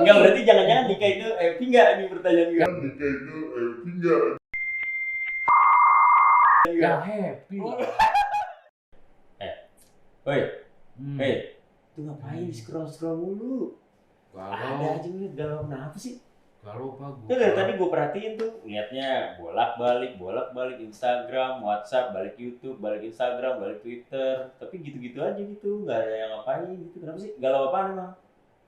Enggak, berarti jangan-jangan nikah itu enggak nih pertanyaan gue. Ya happy. Woi, itu ngapain scroll mulu? Ada aja ngeliat galau, kenapa sih? Galau apa gue? Itu dari tadi gue perhatiin tuh, liatnya bolak-balik Instagram, WhatsApp, balik YouTube, balik Instagram, balik Twitter. Tapi gitu-gitu aja gitu, nggak ada yang ngapain gitu. Kenapa sih? Galau apaan emang?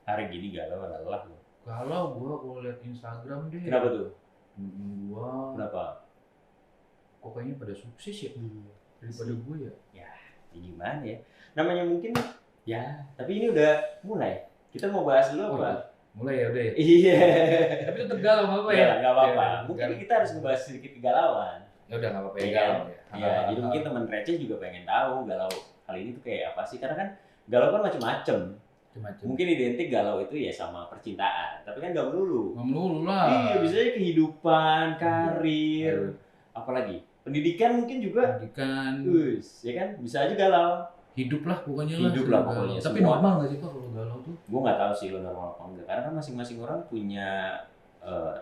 Hari gini galau adalah lo. Galau gue kalau liat Instagram deh. Kenapa tuh? Kenapa? Kok kayaknya pada sukses ya? Daripada gue ya? Ya gimana ya? Namanya mungkin ya, tapi ini udah mulai. Kita mau bahas dulu apa? Mulai ya udah ya? Iya. Tapi tetap galau nggak apa ya? Nggak apa-apa. Ya, mungkin kita harus ngebahas sedikit kegalauan. Ya udah nggak apa-apa ya Iya, galau ya. Iya, jadi mungkin teman receh juga pengen tahu galau kali ini tuh kayak apa sih? Karena kan galau kan macam-macam. Mungkin identik galau itu ya sama percintaan, tapi kan nggak melulu. Nggak melulu lah. Iya, biasanya kehidupan, karir, apalagi pendidikan mungkin juga. Pendidikan. Ya kan, bisa aja galau. Hidup lah pokoknya lah. Hidup lah pokoknya. Tapi semua. normal nggak sih Pak kalau galau tuh? Gue nggak tahu sih lo normal apa enggak, karena kan masing-masing orang punya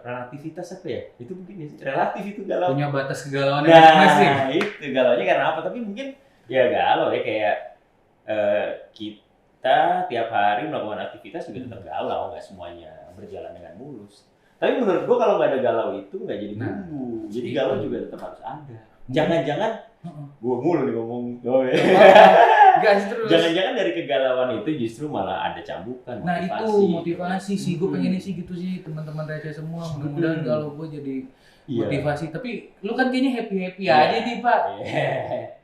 relativitas apa ya? Itu mungkin ya, relatif itu galau. Punya batas kegalauan masing-masing. Nah, itu galaunya karena apa? Tapi mungkin ya galau ya kayak kita tiap hari melakukan aktivitas juga tetap galau, nggak semuanya berjalan dengan mulus. Tapi menurut gue kalau nggak ada galau itu nggak jadi bumbu. Jadi galau juga tetap harus ada. Jangan-jangan gue mulu nih ngomong. Gas terus. Jangan-jangan dari kegalauan itu justru malah ada cambukan. Nah itu motivasi sih, gue pengennya sih gitu sih teman-teman receh semua. Mudah-mudahan galau gue jadi motivasi. Tapi lu kan kayaknya happy aja nih Pak.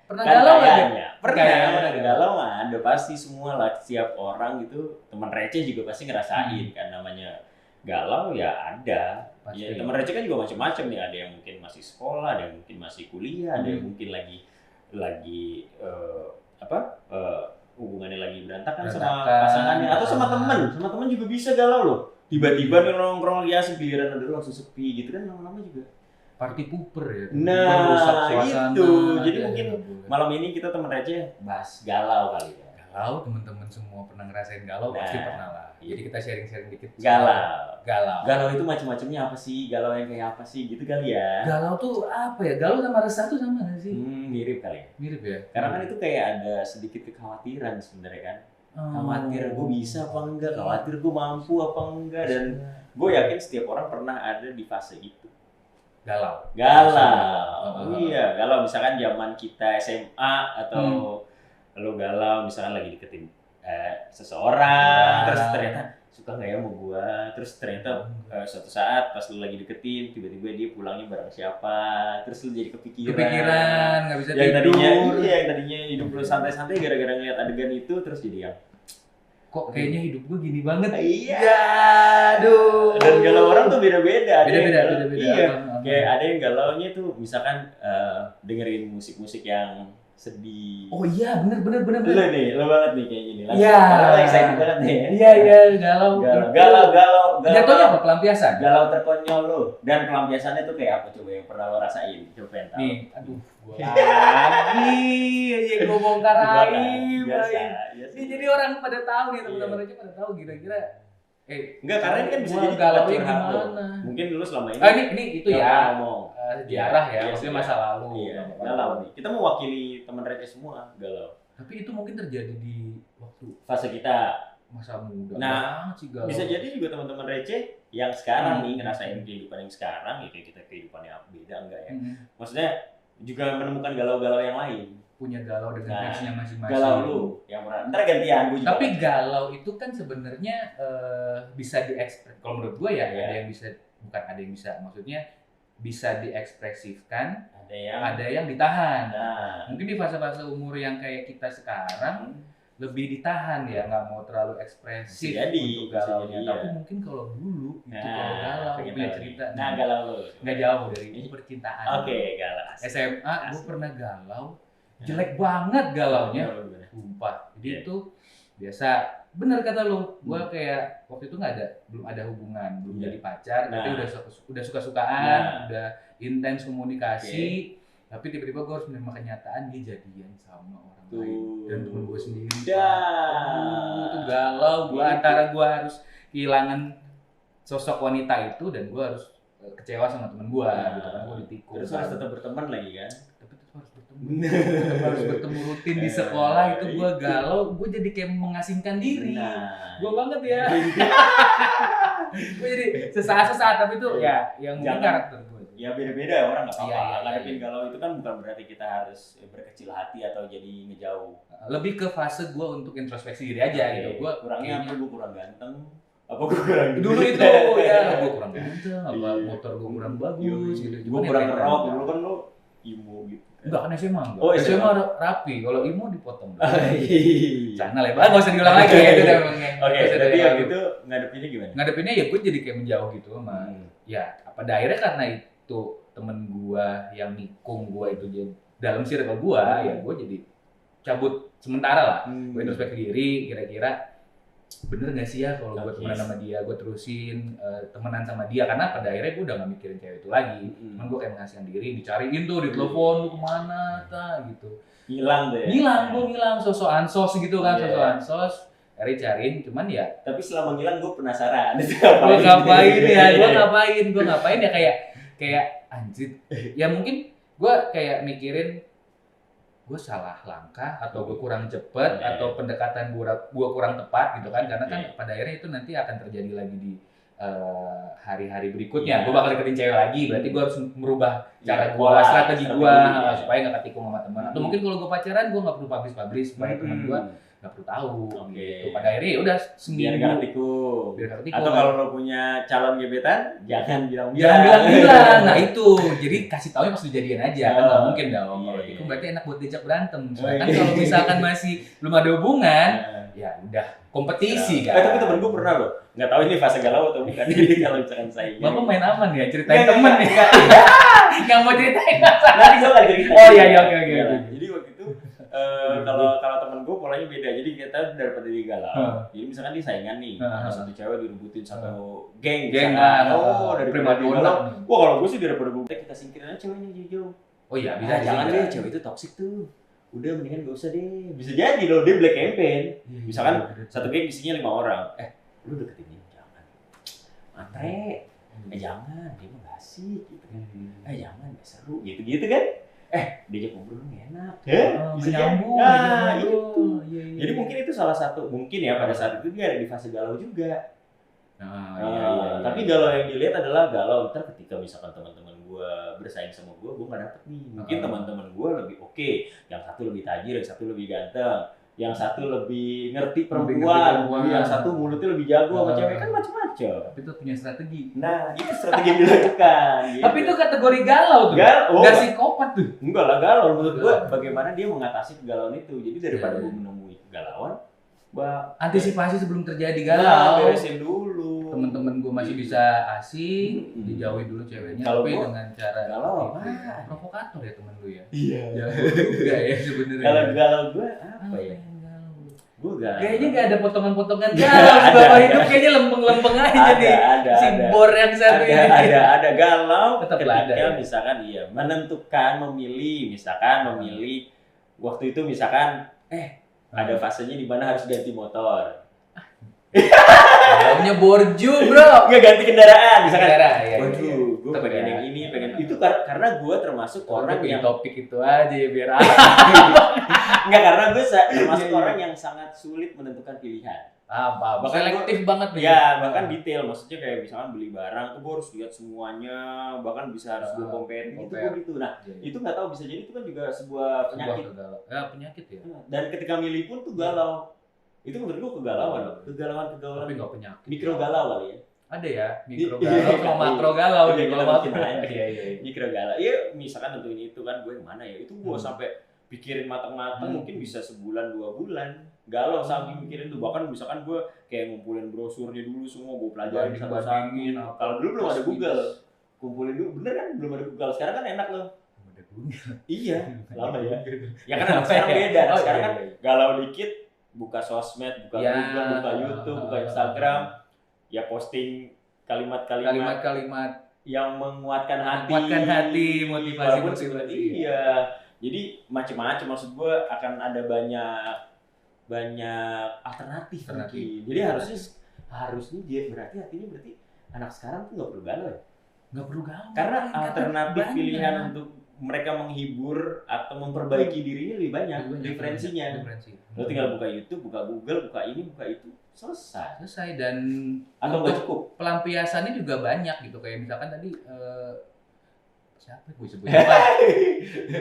Pernah kan galau nggak? Pernah galau mah ada pasti semua lah. Setiap orang gitu, teman receh juga pasti ngerasain kan namanya galau ya ada. Ya, teman receh kan juga macam-macam nih. Ada yang mungkin masih sekolah, ada yang mungkin masih kuliah, ada yang mungkin lagi hubungannya lagi berantakan sama pasangannya atau sama temen juga bisa galau loh. Tiba-tiba nih nongkrong lagi asik, giliran ada langsung sepi gitu kan, lama-lama juga party pooper ya. Nah itu jadi mungkin malam ini kita temen receh bahas galau kali ya. Galau, teman-teman semua pernah ngerasain galau, pasti pernah lah. Jadi kita sharing-sharing dikit. Galau itu macam-macamnya apa sih? Galau yang kayak apa sih? Gitu kali ya. Galau tuh apa ya? Galau sama resah tuh sama nggak sih? Mirip kali ya. Mirip ya. Karena kan itu kayak ada sedikit kekhawatiran sebenarnya kan. Khawatir gue bisa apa enggak? Khawatir gue mampu apa enggak? Dan gue yakin setiap orang pernah ada di fase itu. Galau. Iya, galau misalkan zaman kita SMA atau lo galau misalkan lagi deketin seseorang, terus ternyata suka nggak ya sama gua, terus ternyata suatu saat pas lu lagi deketin tiba-tiba dia pulangnya bareng siapa, terus lu jadi kepikiran nggak bisa yang tidur. yang tadinya hidup lu santai-santai gara-gara ngeliat adegan itu terus jadi yang kok kayaknya hidup gua gini banget. Iya, aduh. Dan galau orang tuh beda-beda. Beda-beda. Iya, kayak ada yang galaunya tuh misalkan dengerin musik-musik yang sedih. Oh iya, bener. Lo banget nih kayak gini. Iya. Karena excited banget nih. Iya, galau. Jatuhnya apa? Pelampiasan? Galau terkonyol lo. Dan pelampiasannya tuh kayak apa coba yang pernah lo rasain? Coba yang tahu. Nih, aduh. Lagi aja gue bongkar aib. Jadi orang pada tahu nih, teman-teman aja pada tahu kira-kira. Enggak, karena ini kan bisa jadi galau gimana? Mungkin dulu selama ini. Ini itu ya. Ngomong. Sejarah ya, maksudnya masa lalu. Iya, galau nih. Kita mewakili teman receh semua, galau. Tapi itu mungkin terjadi di waktu fase kita masa muda. Nah, bisa jadi juga teman-teman receh yang sekarang nih ngerasain kehidupan yang sekarang, ya kayak kita kehidupannya beda enggak ya? Maksudnya juga menemukan galau-galau yang lain. Punya galau dengan versinya masing-masing. Galau lu yang pernah. Ntar gantian gue juga. Tapi galau itu kan sebenarnya bisa diekspres. Kalau menurut gue ya, ada yang bisa, bukan ada yang bisa, maksudnya bisa diekspresifkan, ada yang ditahan. Nah, mungkin di fase-fase umur yang kayak kita sekarang lebih ditahan ya, nggak mau terlalu ekspresif untuk galaunya. Tapi mungkin kalau dulu itu kalau galau punya cerita. Nah, galau lu nggak jauh dari percintaan. Oke, galau. SMA gue pernah galau, jelek banget galaunya. Sumpah. Jadi itu biasa. Bener kata lu, gue kayak waktu itu belum ada hubungan, belum jadi pacar, tapi udah suka-sukaan, udah intens komunikasi, tapi tiba-tiba gue harus menerima kenyataan dia jadian sama orang lain dan temen gue sendiri. Itu galau, antara gue harus kehilangan sosok wanita itu dan gue harus kecewa sama temen gue gitu kan, gue ditikung. Terus harus tetap berteman lagi kan? Tapi tetap harus bertemu, tetap harus bertemu rutin di sekolah itu gue galau, gue jadi kayak mengasingkan diri. Gue banget ya. Gue jadi sesaat tapi itu ya yang mungkin karakter gue. Ya beda-beda orang nggak apa-apa. Ngadepin iya. galau itu kan bukan berarti kita harus berkecil hati atau jadi ngejauh. Lebih ke fase gue untuk introspeksi diri aja gitu. Gue kurangnya apa? Gue kurang ganteng. Apa gue kurang dulu itu ya gue kurang ganteng, apa motor gue kurang bagus gitu. Gue kurang ngerok. Dulu kan lo imo gitu. Enggak kan SMA enggak. Oh, SMA rapi. Kalau imo dipotong dulu. Sana lebar, enggak usah diulang lagi ya itu udah memangnya. Oke, jadi ya gitu ngadepinnya gimana? Ngadepinnya ya gue jadi kayak menjauh gitu sama. Ya, pada akhirnya karena itu temen gue yang nikung gue itu jadi dalam circle gue, ya gue jadi cabut sementara lah. Gue introspeksi diri, kira-kira bener gak sih ya kalau gue temenan sama dia, gue terusin temenan sama dia, karena pada akhirnya gue udah gak mikirin cewek itu lagi. Cuman gue kayak mengasihkan diri, dicariin tuh, ditelepon lu kemana, gitu. Hilang deh. Gue ngilang, sosok ansos gitu kan, sosok ansos. Cariin, cuman ya. Tapi selama ngilang gue penasaran. Gue ngapain ya kayak anjir. Ya mungkin gue kayak mikirin gue salah langkah atau gue kurang cepet atau pendekatan gue kurang tepat gitu kan, karena kan pada akhirnya itu nanti akan terjadi lagi di hari-hari berikutnya. Gue bakal deketin cewek lagi, berarti gue harus merubah cara gue, strategi gue supaya nggak ketikung sama teman. Atau mungkin kalau gue pacaran gue nggak perlu publish supaya teman gue nggak perlu tahu gitu. Pada akhirnya ya udah seminggu biar nggak ketikung. Atau kalau lo punya calon gebetan jangan bilang. Nah itu jadi kasih taunya pas kejadian aja kan, nggak mungkin dong. Kalau tikung berarti enak buat diajak berantem. Kan kalau misalkan masih belum ada hubungan ya udah kompetisi kan. Tapi temen gue pernah loh, nggak tahu ini fase galau atau bukan. Jadi kalau misalkan saya Bapak main aman ya, ceritain temen ya. Nggak mau ceritain masalah. Nanti gue nggak cerita. Oh iya oke. Jadi waktu itu kalau temen gue polanya beda. Jadi kita daripada dia galau. Jadi misalkan dia saingan nih, satu cewek direbutin satu geng. Dari primadona. Wah kalau gue sih daripada gue kita singkirin aja ceweknya jauh-jauh. Oh iya bisa. Jangan deh, cewek itu toksik tuh. Udah mendingan gak usah deh. Bisa jadi loh dia black campaign. Misalkan satu geng isinya 5 orang. Lu deketin dia jangan. Matre. Jangan, dia mah gak asik gitu kan. Jangan, gak seru gitu kan. Diajak ngobrol enak. Bisa nyambung. Nah, itu. Jadi mungkin itu salah satu, mungkin ya pada saat itu dia ada di fase galau juga. Tapi galau yang dilihat adalah galau ntar ketika misalkan teman-teman gue bersaing sama gue nggak dapet nih. Mungkin teman-teman gue lebih oke, yang satu lebih tajir, yang satu lebih ganteng, yang satu lebih ngerti perempuan, yang satu mulutnya lebih jago sama cewek, kan macam-macam. Tapi itu punya strategi. Nah, itu strategi yang dilakukan. Gitu. Tapi itu kategori galau tuh. Gak psikopat tuh. Enggak lah galau. Menurut gue bagaimana dia mengatasi kegalauan itu. Jadi daripada gue menemui kegalauan, antisipasi sebelum terjadi galau. Beresin dulu. Temen-temen gue masih bisa asing, dijauhi dulu ceweknya. Tapi dengan cara galau provokator ya temen lu ya. Iya. Enggak ya sebenarnya. Kalau galau gue apa ya? Gue galau. Kayaknya nggak ada potongan-potongan galau. Sebab hidup kayaknya lempeng-lempeng aja nih. Si bor yang satu ini. Ada galau. Tetap ketika misalkan menentukan memilih waktu itu misalkan ada fasenya di mana harus ganti motor. Galaunya borju bro. Nggak ganti kendaraan misalkan. Waduh, gue pengen yang ini, itu karena gue termasuk orang yang topik itu aja ya biar Enggak, karena gue termasuk orang yang sangat sulit menentukan pilihan. Bahkan selektif banget nih. Ya, bahkan detail. Maksudnya kayak misalkan beli barang tuh gue harus lihat semuanya, bahkan bisa harus gue compare gitu. Nah, itu nggak tahu bisa jadi itu kan juga sebuah penyakit. Penyakit ya. Dan ketika milih pun tuh galau. Itu menurut gue kegalauan loh. Kegalauan. Tapi nggak penyakit. Mikro galau kali ya. Ada ya, mikro galau sama makro galau nih kalau makro. Mikro galau. Iya, misalkan tentuin itu kan gue yang mana ya. Itu gue sampai pikirin matang-matang mungkin bisa sebulan 2 bulan. Galau sambil mikirin tuh, bahkan misalkan gue kayak ngumpulin brosurnya dulu semua, gue pelajarin satu-satu. Kalau dulu belum ada Google, kumpulin dulu, bener kan belum ada Google. Sekarang kan enak loh. Ada Google. Iya, lama ya. Ya kan sekarang beda. Sekarang kan galau dikit, buka sosmed, buka Google, buka YouTube, buka Instagram, ya posting kalimat-kalimat yang menguatkan hati, motivasi. Iya. Jadi macam-macam, maksud gue akan ada banyak alternatif. Jadi harusnya dia berarti anak sekarang tuh nggak perlu galau ya. Nggak perlu galau. Karena alternatif banyak pilihan untuk mereka menghibur atau memperbaiki dirinya lebih banyak referensinya. Lo tinggal buka YouTube, buka Google, buka ini, buka itu, selesai. Dan atau nggak cukup pelampiasannya juga banyak gitu, kayak misalkan tadi siapa gue sebut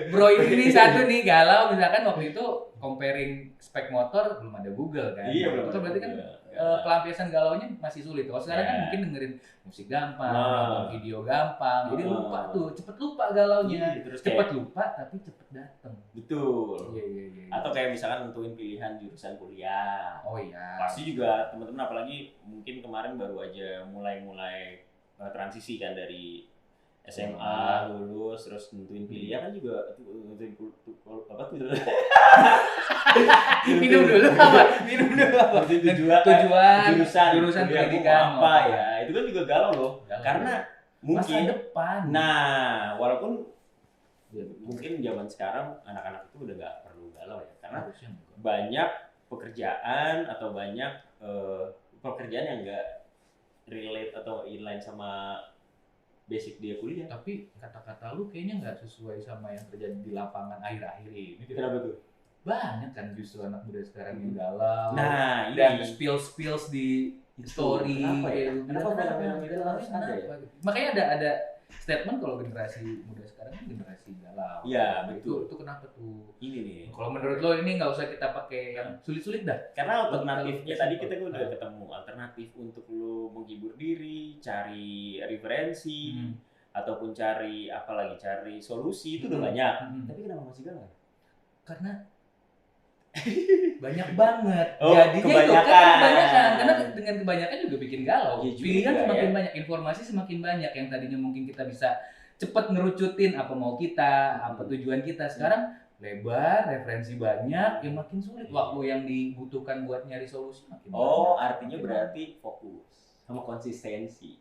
bro ini satu nih galau, misalkan waktu itu comparing spek motor belum ada Google kan. Iya, itu kan berarti kan pelampiasan galaunya masih sulit. Kalau sekarang kan mungkin dengerin musik gampang, nonton video gampang, jadi lupa tuh, cepet lupa galaunya. Terus cepet lupa tapi cepet datang. Betul. Iya. Atau kayak misalkan nentuin pilihan jurusan kuliah. Oh iya. Pasti juga teman-teman, apalagi mungkin kemarin baru aja mulai transisi kan dari SMA lulus terus nentuin pilihan kan juga nentuin apa tuh minum dulu apa tujuan jurusan pendidikan apa ya, itu kan juga galau loh karena mungkin masa depan. Nah walaupun mungkin zaman sekarang anak-anak itu udah gak perlu galau ya, karena banyak pekerjaan atau banyak pekerjaan yang gak relate atau inline sama basic dia kuliah. Tapi kata-kata lu kayaknya nggak sesuai sama yang terjadi di lapangan akhir-akhir ini. Kenapa tuh? Banyak kan justru anak muda sekarang yang galau. Nah, dan spills di story. Kenapa ya? Kenapa fenomena itu harus ada ya? Makanya ada statement kalau generasi muda sekarang kan generasi galau. Iya, betul. Itu kenapa tuh? Ini nih. Kalau menurut lo ini nggak usah kita pakai yang sulit-sulit dah. Karena alternatifnya tadi kita udah ketemu alternatif untuk lo menghibur diri, cari referensi, ataupun cari solusi itu udah banyak. Tapi kenapa masih galau? Karena banyak banget. Jadinya kebanyakan. Karena dengan kebanyakan juga bikin galau. Ya, pilihan semakin banyak, informasi semakin banyak. Yang tadinya mungkin kita bisa cepet ngerucutin apa mau kita, apa tujuan kita. Sekarang lebar, referensi banyak, ya makin sulit. Waktu yang dibutuhkan buat nyari solusi makin banyak. Artinya berarti fokus sama konsistensi.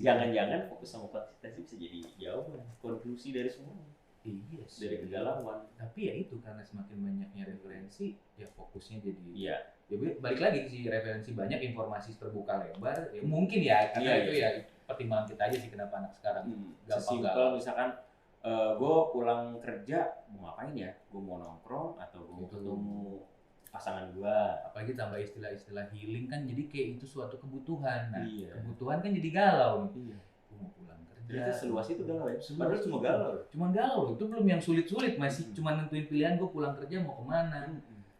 Jangan-jangan fokus sama konsistensi bisa jadi jawaban, konklusi dari semua. Iya sih. Dari kegalauan. Tapi ya itu karena semakin banyaknya referensi, ya fokusnya jadi. Iya. Ya balik lagi sih, referensi banyak, informasi terbuka lebar. Ya mungkin ya, karena itu ya pertimbangan kita aja sih kenapa anak sekarang gampang galau. Misalkan gue pulang kerja mau ngapain ya? Gue mau nongkrong atau gue mau ketemu pasangan gue. Apalagi tambah istilah-istilah healing kan, jadi kayak itu suatu kebutuhan. Nah, kebutuhan kan jadi galau. Gue mau pulang kerja. Itu seluas itu galau ya? Padahal cuma galau. Itu belum yang sulit-sulit, masih cuma nentuin pilihan gue pulang kerja mau kemana.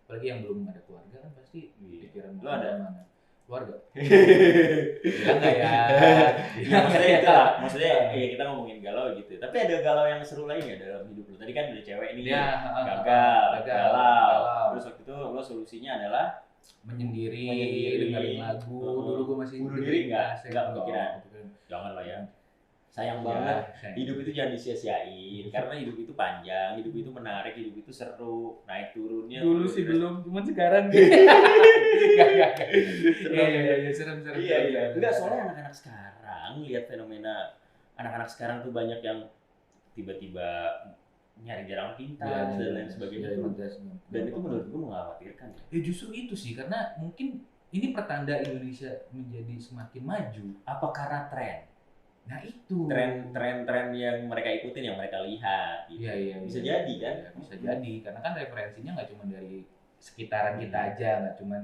Apalagi yang belum ada keluarga kan pasti pikiran mau kemana. Keluarga? Iya nggak ya? Maksudnya itu lah. Maksudnya ya kita ngomongin galau gitu. Tapi ada galau yang seru lainnya dalam hidup lo. Tadi kan ada cewek nih galau. Terus waktu itu lo solusinya adalah menyendiri, dengerin lagu. Dulu gue masih bunuh diri nggak kepikiran. Jangan lah ya. Sayang banget. Hidup itu jangan disia-siain karena hidup itu panjang, hidup itu menarik, hidup itu seru, naik turunnya. Dulu sih belum, cuma sekarang. Serem. Iya. Enggak, soalnya anak-anak sekarang lihat fenomena anak-anak sekarang tuh banyak yang tiba-tiba nyari jalan pintas dan lain sebagainya tuh. Dan itu menurut gue mengkhawatirkan. Ya justru itu sih, karena mungkin ini pertanda Indonesia menjadi semakin maju. Apa karena tren? Nah itu tren yang mereka ikutin, yang mereka lihat gitu. Iya. Bisa jadi kan? Bisa jadi, karena kan referensinya nggak cuma dari sekitaran kita aja, nggak cuma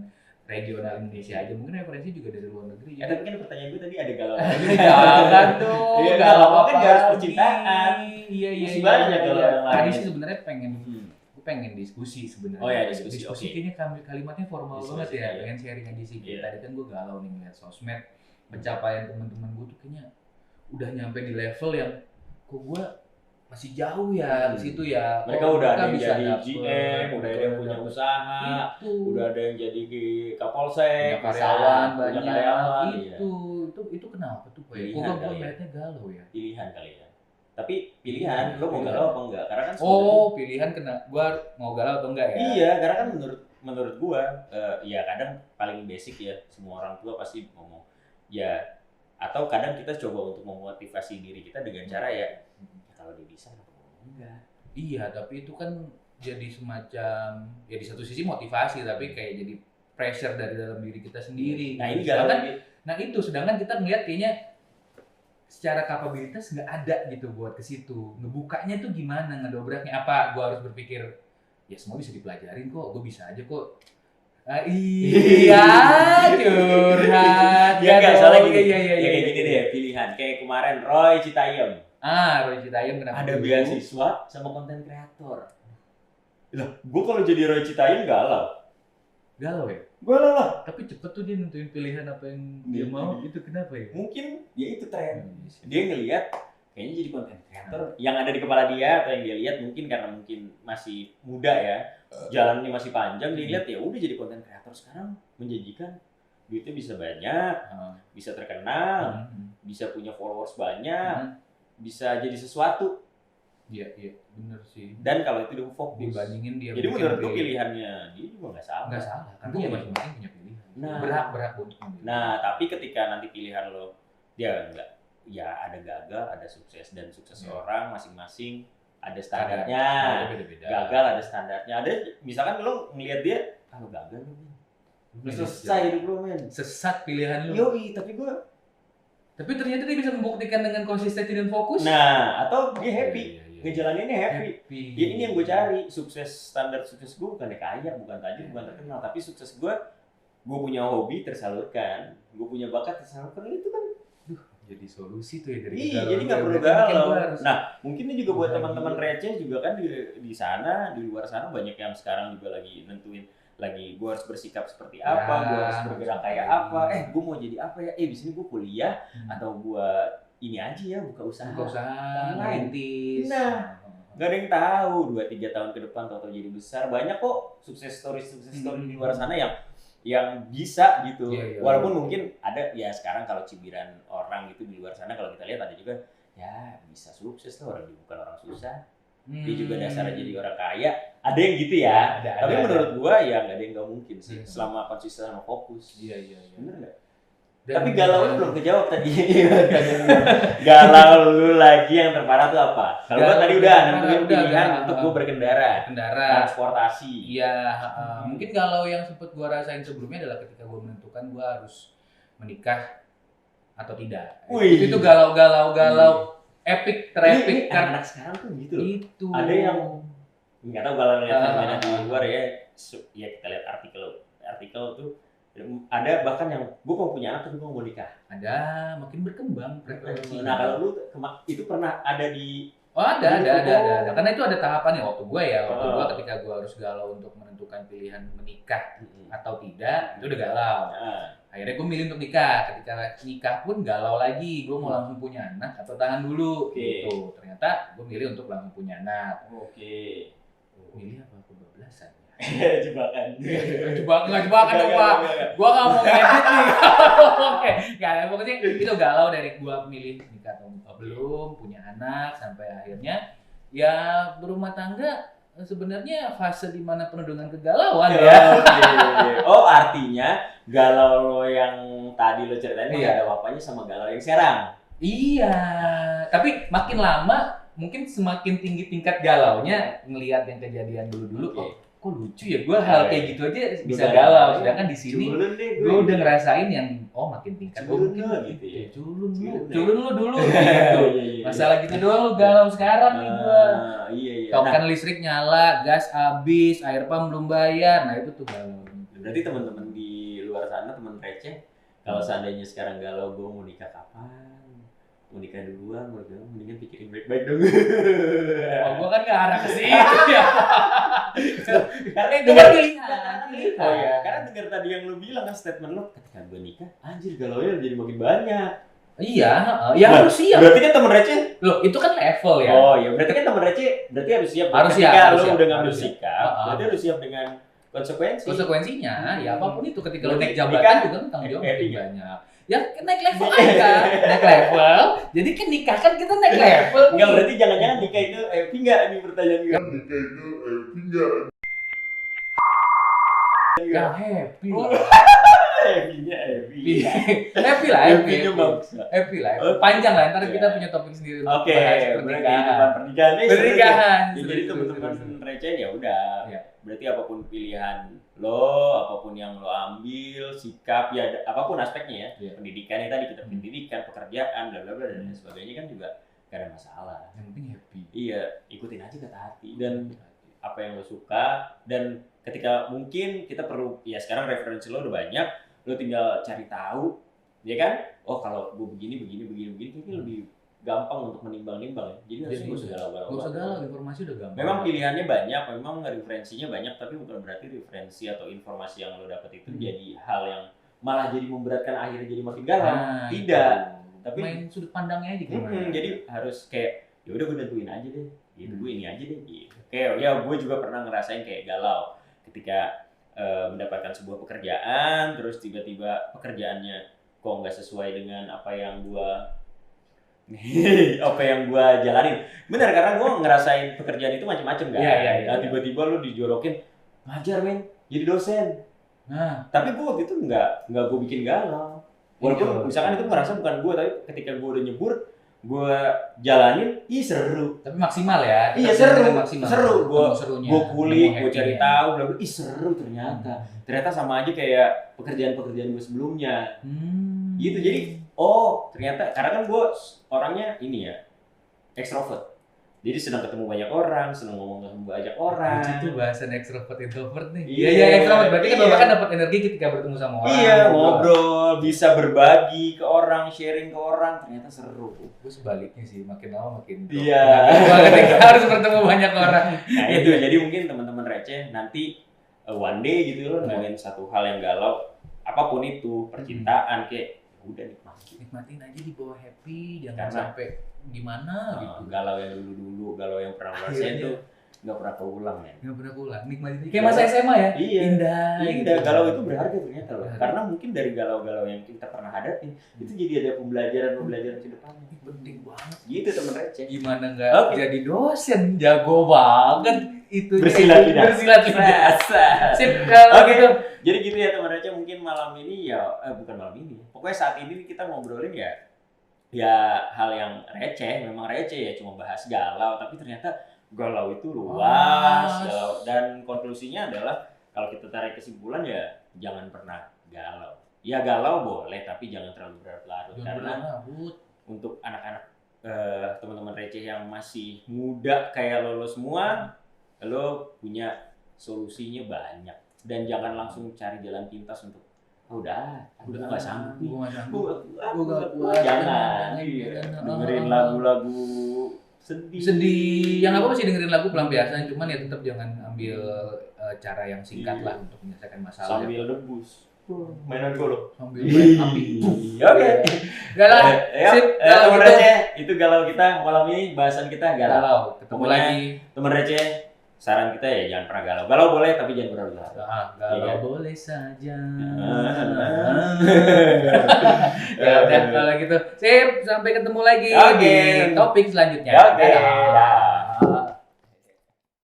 regional Indonesia aja, mungkin referensi juga dari luar negeri. Tapi kan pertanyaan gue tadi ada galau. Jangan dong. Galau kan harus percintaan. Iya. Banyak galau yang lain. Tadi sih sebenarnya pengen diskusi sebenarnya. Oh ya, diskusi. Kayaknya kalimatnya formal banget ya. Pengen sharing aja sih. Tadi kan gue galau nih ngeliat sosmed, pencapaian teman-teman gue tuh kayaknya udah nyampe di level yang kok gue masih jauh ya di situ ya. Mereka udah ada yang jadi GM, udah ada yang punya usaha, udah ada yang jadi kapolsek, karyawan banyak. Itu kenapa tuh? Kok gue melihatnya galau ya? Pilihan kali ya. Tapi pilihan, lo mau galau apa enggak? Karena kan pilihan gua mau galau atau enggak ya? Iya, karena kan menurut gua ya kadang paling basic ya, semua orang tua pasti ngomong ya, atau kadang kita coba untuk memotivasi diri kita dengan cara ya kalau dia bisa enggak. Iya, tapi itu kan jadi semacam ya di satu sisi motivasi, tapi kayak jadi pressure dari dalam diri kita sendiri. Nah, ini galau Nah itu, sedangkan kita ngeliat kayaknya secara kapabilitas nggak ada gitu buat ke situ. Ngebukanya tuh gimana, ngedobraknya apa? Gue harus berpikir, ya semua bisa dipelajarin kok, gue bisa aja kok. Iya, curhat. Ya enggak, soalnya gini. Iya, Kayak gini deh, pilihan. Kayak kemarin Roy Citayam. Roy Citayam kenapa? Ada beasiswa sama konten kreator. Lah, gue kalau jadi Roy Citayam galau ya? Galau lah. Tapi cepet tuh dia nentuin pilihan apa yang dia mau. Itu kenapa ya? Mungkin ya itu tren. Dia ngelihat kayaknya jadi konten kreator yang ada di kepala dia atau yang dia lihat, mungkin karena mungkin masih muda ya, jalannya masih panjang, dia lihat ya udah jadi konten kreator sekarang menjanjikan, duitnya bisa banyak, bisa terkenal, bisa punya followers banyak, bisa jadi sesuatu. Iya, bener sih. Dan kalau itu dia fokus dibandingin dia. Jadi menurut gue pilihannya dia juga nggak salah. Nggak salah, karena dia masing-masing punya pilihan. Nah, berhak untuk memilih. Nah, tapi ketika nanti pilihan lo dia enggak, ya ada gagal, ada sukses, dan sukses orang masing-masing ada standarnya. Beda-beda. Gagal ada standarnya. Ada misalkan lo ngelihat dia, lo gagal lo, selesai hidup lo, men. Sesat pilihan lo. Yoi, tapi ternyata dia bisa membuktikan dengan konsistensi dan fokus. Nah, atau dia happy. Ngejalaninnya happy. Ya, ini yang gue cari. Standar sukses gue bukan kaya, bukan tajir, bukan terkenal, tapi sukses gue punya hobi tersalurkan, gue punya bakat tersalurkan. Itu kan jadi solusi tuh ya dari jadi nggak perlu galau. Nah, mungkin ini juga buat teman-teman receh juga kan di sana, di luar sana banyak yang sekarang juga lagi nentuin lagi gue harus bersikap seperti apa, gue harus bergerak kayak apa, gue mau jadi apa ya, di sini gue kuliah atau gue ini aja ya buka usaha online. Nah, nggak ada yang tahu 2-3 tahun ke depan atau jadi besar. Banyak kok sukses story di luar sana yang bisa gitu. Walaupun mungkin ada ya sekarang kalau cibiran orang gitu di luar sana, kalau kita lihat ada juga ya bisa sukses tuh orang, bukan orang susah. Dia juga dasarnya jadi orang kaya. Ada yang gitu ya. Tapi menurut gua ya nggak ada yang nggak mungkin sih selama konsisten sama fokus. Iya. Bener nggak? Tapi galau belum kejawab tadi. Galau lu lagi yang terparah tuh apa? Kalau gua tadi udah nentuin pilihan untuk gua berkendara. Transportasi. Iya, mungkin galau yang sempat gua rasain sebelumnya adalah ketika gua menentukan gua harus menikah atau tidak. Itu galau epic, terepik kan. Anak sekarang tuh gitu loh. Itu. Ada yang nggak tahu kalau ngeliat fenomena di luar ya kita lihat artikel tuh ada bahkan yang gue mau punya anak tapi gue mau nikah. Ada, makin berkembang preferensi. Nah kalau lu itu pernah ada di ada. Karena itu ada tahapannya waktu gue ketika gue harus galau untuk menentukan pilihan menikah atau tidak, itu udah galau. Akhirnya gue milih untuk nikah. Ketika nikah pun galau lagi, gue mau langsung punya anak atau tahan dulu. Gitu. Ternyata gue milih untuk langsung punya anak. Milih apa? Kebablasan. Jebakan dong Pak. Gua nggak mau ngedit nih. Oke, pokoknya itu galau dari gua milih nikah atau belum, punya anak, sampai akhirnya ya berumah tangga. Sebenarnya fase di mana penuh dengan kegalauan ya. Oh, artinya galau lo yang tadi lo ceritain nggak ada apa-apanya sama galau yang sekarang. Iya, tapi makin lama mungkin semakin tinggi tingkat galaunya ngelihat yang kejadian dulu-dulu. Kok lucu ya, gue hal kayak gitu aja bisa galau, sedangkan di sini gue udah ngerasain yang makin tingkat. Culun gitu ya. Culun lu dulu gitu. Masalah gitu doang lu galau sekarang nih gue. Token listrik nyala, gas habis, air pump belum bayar, nah itu tuh galau. Berarti teman-teman di luar sana, teman receh, kalau seandainya sekarang galau, gue mau nikah kapan? Mau nikah duluan, mendingan pikirin baik-baik dong. Gue kan nggak arah ke situ ya. Itu kan pilihan. Karena dengar tadi yang lu bilang kan statement lu, ketika gue nikah, anjir galaunya jadi makin banyak. Iya, ya harus siap. Berarti kan temen receh. Loh, itu kan level ya. Oh iya, berarti kan temen receh, berarti harus siap. Ketika lu udah ngambil sikap, berarti harus siap dengan konsekuensinya. Ya apapun itu, ketika lu naik jabatan juga kan tanggung jawab banyak. Ya naik level aja, naik level. Jadi kan nikah kan kita naik level. Enggak, berarti jangan-jangan nikah itu enggak nih pertanyaan gue. Nikah itu enggak. Ya happy lah. Happy lah. Panjang lah, ntar kita punya topik sendiri untuk bahas pernikahan. Jadi teman-teman receh ya udah. berarti apapun pilihan lo, apapun yang lo ambil, sikap ya apapun aspeknya ya, pendidikan yang tadi kita pendidikan, pekerjaan, bla bla bla dan lain sebagainya kan juga gak ada masalah. Yang penting happy. Iya, ikutin aja kata hati dan apa yang lo suka, dan ketika mungkin kita perlu ya sekarang referensi lo udah banyak, lo tinggal cari tahu, ya kan? Oh kalau gue begini kayaknya lebih gampang untuk menimbang-nimbang ya. Jadi harusnya gak usah galau-galau. Gak usah galau, informasi udah gampang. Memang pilihannya banyak, memang referensinya banyak, tapi bukan berarti referensi atau informasi yang lo dapet itu jadi hal yang malah jadi memberatkan, akhirnya jadi makin galau. Tidak. Tapi main sudut pandangnya aja gimana. Jadi harus kayak ya udah gue nentuin aja deh. Gitu, gue ini aja deh gitu. Kayak ya gue juga pernah ngerasain kayak galau ketika mendapatkan sebuah pekerjaan, terus tiba-tiba pekerjaannya kok nggak sesuai dengan apa yang gue jalanin. Benar, karena gue ngerasain pekerjaan itu macam-macam kan. Nah, tiba-tiba lu dijorokin ngajar men, jadi dosen. Nah, tapi gue waktu itu nggak gue bikin galau. Walaupun misalkan itu ngerasa bukan gue, tapi ketika gue udah nyebur, gue jalanin, seru. Tapi maksimal ya. Iya seru. Gue kulik, gue cari tahu, bla bla. Seru ternyata. Ternyata sama aja kayak pekerjaan-pekerjaan gue sebelumnya. Gitu, jadi ternyata karena kan gue orangnya ini ya ekstrovert. Jadi senang ketemu banyak orang, senang ngomong sama banyak orang. Itu bahasan ekstrovert introvert nih. Iya ekstrovert. Berarti kan Bapak kan dapat energi ketika bertemu sama orang. Iya, ngobrol, bisa berbagi ke orang, sharing ke orang, ternyata seru. Gue sebaliknya sih, makin lama makin. Iya. Ketika harus bertemu banyak orang. Nah itu, jadi mungkin teman-teman receh nanti one day gitu lo nemuin satu hal yang galau, apapun itu, percintaan kayak udah nikmatin aja, dibawa happy, jangan sampai gimana gitu. Galau yang dulu galau yang pernah ngerasain tuh nggak pernah keulang ya. Nggak pernah keulang, nikmatin kayak masa SMA ya. Iya. Indah gitu. Galau itu berharga ternyata loh. Karena mungkin dari galau-galau yang kita pernah hadapi itu jadi ada pembelajaran ke depannya. Penting banget. Gitu teman receh. Gimana nggak jadi dosen, jago banget itu. Bersilat lidah. Sip kalau gitu. Jadi gitu ya teman receh, mungkin malam ini ya bukan malam ini. Pokoknya saat ini kita ngobrolin ya hal yang receh, memang receh ya, cuma bahas galau, tapi ternyata galau itu luas. Dan konklusinya adalah kalau kita tarik kesimpulan ya jangan pernah galau. Ya galau boleh, tapi jangan terlalu berlarut, karena untuk anak-anak teman-teman receh yang masih muda kayak lo semua, lo punya solusinya banyak, dan jangan langsung cari jalan pintas untuk udah nggak sanggup nih, gue jangan dengerin lagu-lagu sedih. Yang apa sih dengerin lagu pelampiasan, cuman ya tetap jangan ambil cara yang singkat lah untuk menyelesaikan masalah. Sambil debus mainan golok sambil main api. Oke. Galau. Sip. Teman receh, itu galau kita malam ini, bahasan kita galau. Ketemu lagi. Teman receh, saran kita ya jangan pernah galau. Galau boleh tapi jangan berlarut. Galau boleh saja. Ya udah kalau gitu. Sip, sampai ketemu lagi di topik selanjutnya. Oke.